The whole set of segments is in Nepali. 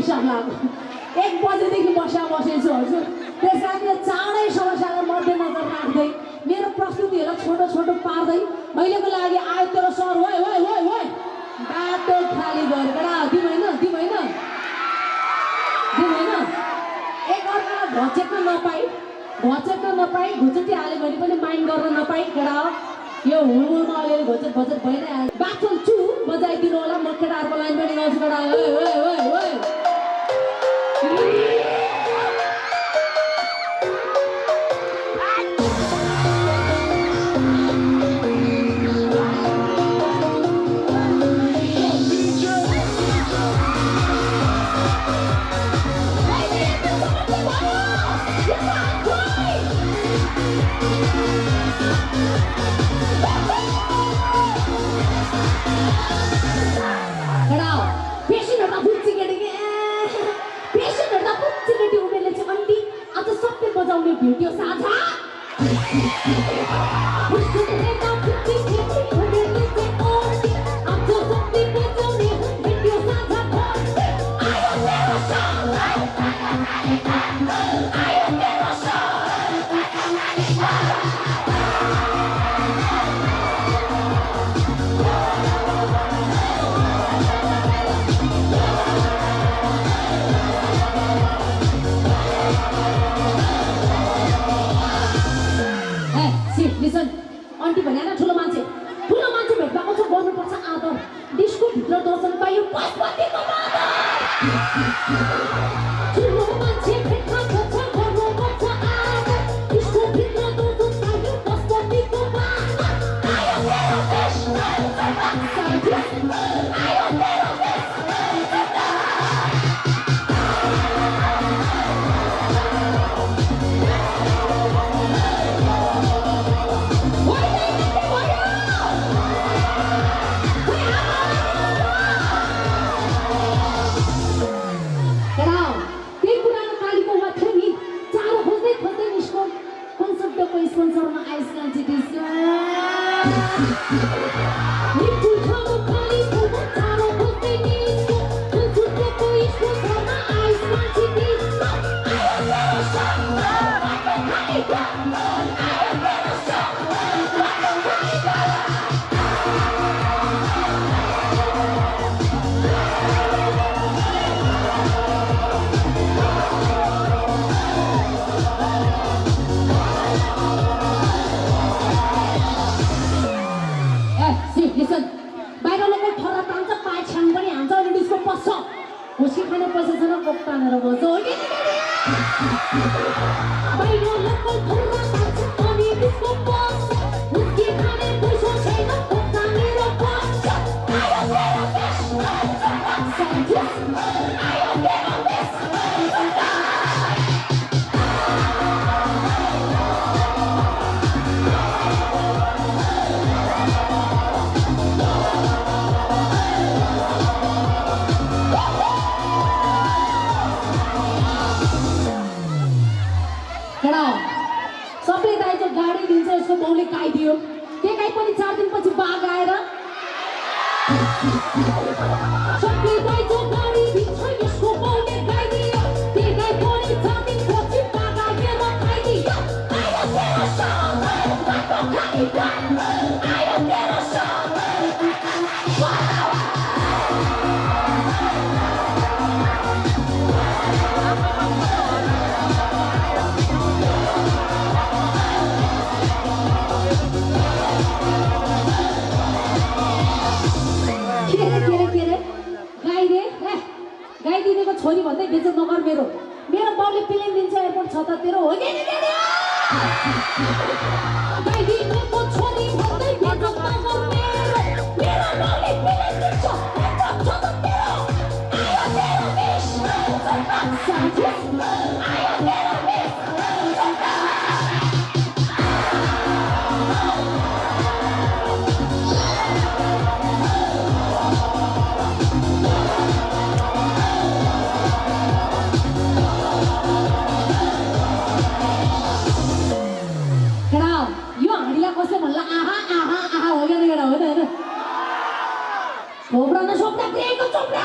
हिसाब लाग्यो 1 बजेदेखि बसेछु हजुर त्यस कारणले चाँडै समस्यालाई मध्यनजर राख्दै मेरो प्रस्तुतिहरूलाई छोटो छोटो पार्दै अहिलेको लागि आयो तेरो सर हो बाटो खाली गरेर दिउँ होइन एक अर्कालाई घचेक्न नपाई घुचुटी हाल्यो भने पनि माइन्ड गर्न नपाई केटा हो यो हुलमुलमा अलिअलि घचेट भइरहेको बाथरुम छु बजाइदिनु होला म केटाहरूको लाइन पनि गाउँछु केटा भिडियो साझा आन्टी भने ठुलो मान्छे भेट्दाको छ गर्नुपर्छ आदर डिस्को भित्र दर्शन पाइयो पशुपतिको मादर ठुलो मान्छे भेट्दाको छ गर्नुपर्छ आदर डिस्को भित्र दर्शन पाइयो पशुपतिको मादर आयो मेरो देश आयो मेरो देश स्पोन्सरमा आइसक्रिम चिटिस खुसी खाने पैसा छैन बोक्तानेर बस्छ हो कि बाहिर लोकल थोरा तान्छ अनि डिस्को बस्छ खुसी खाने पैसा छैन बोक्तानेर बस्छ आयो मेरो देश आयो मेरो देश सबले दाइजो गाडी दिन्छ यसको बाउले गाइदियो त्यो गाई पनि 4 दिनपछि बाघ आएर सबले दाइजो गाडी दिन्छ यसको बाउले गाइदियो त्यो गाई पनि 4 दिनपछि बाघ आएर खाइदियो आयो तेरो सङ बाटो खाली आयो तेरो सङ गाइदिनेको छोरी भन्दै बेइज्जत नगर मेरो बाउले प्लेन दिन्छ एयरपोर्ट छ त तेरो हो नि गाइदिनेको छोरी भन्दै बेइज्जत नगर मेरो बाउले प्लेन दिन्छ एयरपोर्ट छ त तेरो आयो तेरो देश आयो तेरो देश कसले भन्ला आहा हो क्या केटा होइन छोप्रा न छोप्रा प्रियको छोप्रा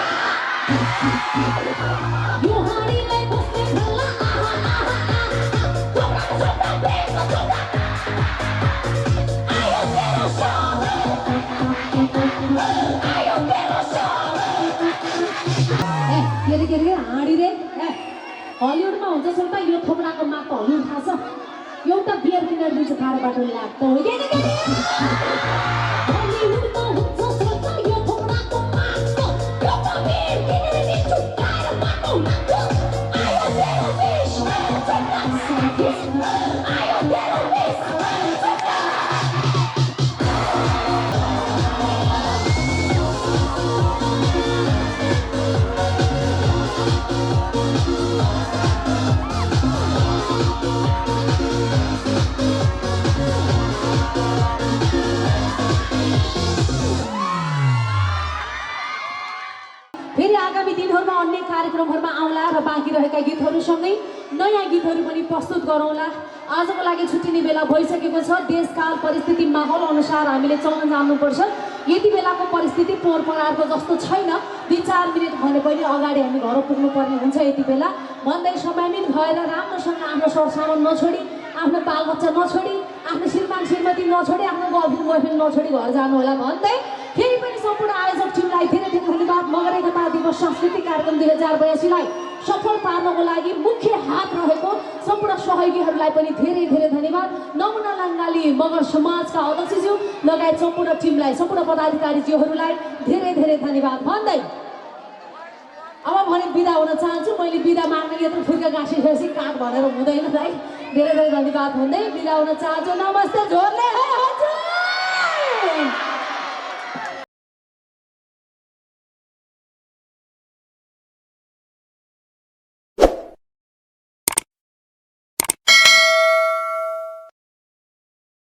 यो हाँडीलाई बस्ने खाल्ला आहा आहा आहा चोका चोका बेको चोका आयो तेरो समय आयो तेरो समय के रे हाँडी रे हलिउडमा हुन्छ सोल्टा यो थोप्राको माग त हलिउड थाहा छ एउटा बियर किनेर दिन्छ खाएर बाटो लाग्छ हो के हलिउडमा हुन्छ सोल्टा यो थोप्राको माग त एउटा बियर किनेर दिन्छ खाएर बाटो लाग्छ आयो तेरो विष आयो तेरो विष आगामी दिनहरुमा अन्य कार्यक्रमहरुमा आउला र बाँकी रहेका गीतहरुसँगै नयाँ गीतहरु पनि प्रस्तुत गरौँला आजको लागि छुट्टिने बेला भइसकेको छ देशकाल परिस्थिति माहौल अनुसार हामीले चल्न जान्नुपर्छ यति बेलाको परिस्थिति पोहोर परारको जस्तो छैन 2-4 मिनेट भने पनि अगाडि हामी घर पुग्नु पर्ने हुन्छ यति बेला भन्दै समयमित भएर राम्रोसँग आफ्नो सरसामान नछोडी आफ्नो बालबच्चा नछोडी आफ्नो श्रीमान श्रीमती नछोडी आफ्नो गर्लफ्रेन्ड बोयफ्रेन्ड नछोडी घर जानु होला भन्दै फेरि पनि सम्पूर्ण आयोजक टिमलाई धेरै धेरै धन्यवाद मगर एकता दिवस सांस्कृतिक कार्यक्रम 2082 लाई सफल पार्नको लागि मुख्य हात रहेको सम्पूर्ण सहयोगीहरूलाई पनि धेरै धेरै धन्यवाद नमुना लाङ्गाली मगर समाजका अध्यक्षज्यू लगायत सम्पूर्ण टिमलाई सम्पूर्ण पदाधिकारीज्यूहरूलाई धेरै धेरै धन्यवाद भन्दै अब भने बिदा हुन चाहन्छु मैले बिदा माग्न यत्रो फुर्का गाँसिसकेपछि काट भनेर हुँदैन है धेरै धेरै धन्यवाद भन्दै बिदा हुन चाहन्छु नमस्ते झोरले